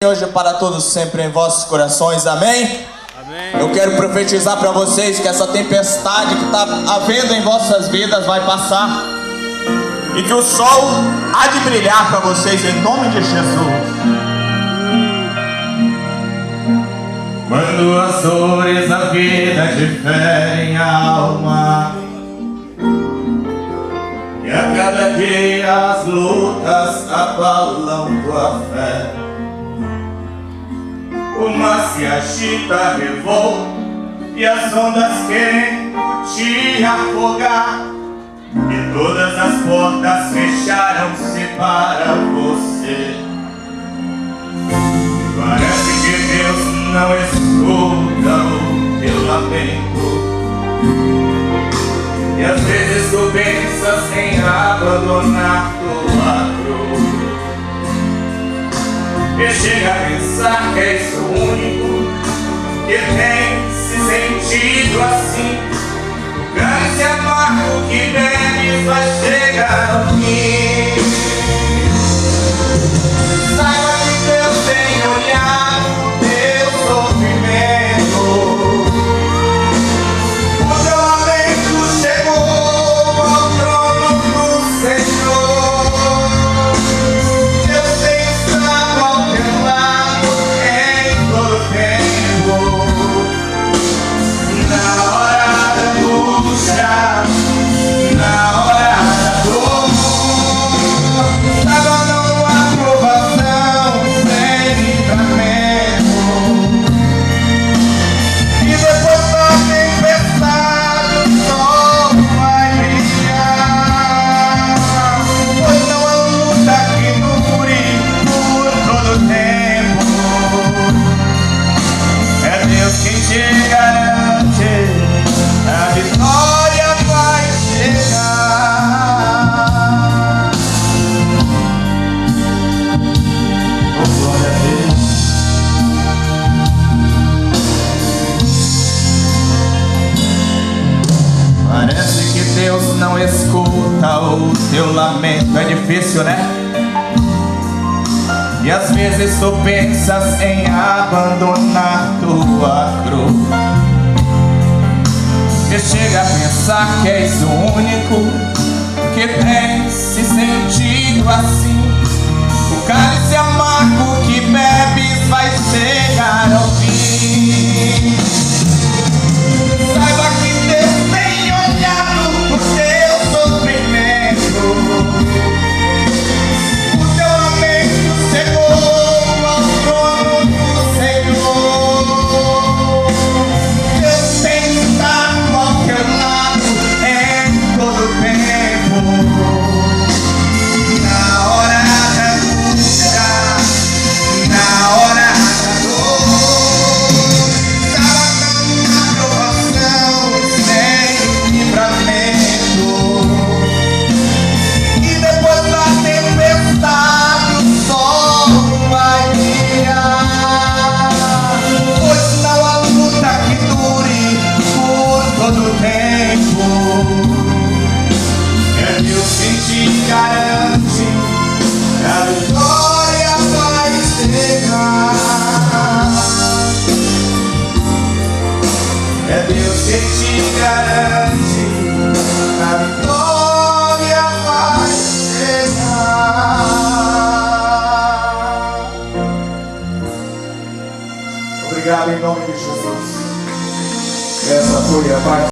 Hoje para todos sempre em vossos corações, amém? Amém. Eu quero profetizar para vocês que essa tempestade que está havendo em vossas vidas vai passar e que o sol há de brilhar para vocês em nome de Jesus. Quando as dores da vida te ferem a alma e a cada dia as lutas abalam tua fé, o mar se agita, revolto, e as ondas querem te afogar, e todas as portas fecharam-se para você. Parece que Deus não escuta o teu lamento, e às vezes tu pensas em abandonar tua cruz, e chega a pensar que és o único que tem se sentido assim. O cálice amargo que bebes vai chegar ao fim. Saiba que Deus tem olhado o teu sofrimento. O teu lamento chegou ao trono do Senhor. Deus tem estado ao teu lado em todo tempo. Na hora da angústia, na hora da dor, tava numa provação sem livramento, e depois da tempestade o sol vai brilhar, pois não há luta que dure por todo tempo. É Deus quem te garante, a vitória vai chegar. Oh, glória a Deus. Parece que Deus não escuta o teu lamento. É difícil, né? E às vezes tu pensas em abandonar tua cruz, e chega a pensar que és o único que tem se sentido assim. O cálice amargo que bebes vai chegar ao fim. Saiba que Deus tem olhado o teu sofrimento. O teu lamento chegou ao trono do Senhor. Deus tem estado ao teu lado em todo tempo. Na hora da angústia, na hora da dor, tava numa provação sem livramento, e depois da tempestade o sol vai brilhar, pois não há luta que dure por todo tempo. É Deus quem te garante, a vitória vai chegar. É Deus quem te garante, a vitória vai chegar. Obrigado em nome de Jesus. Essa foi a parte.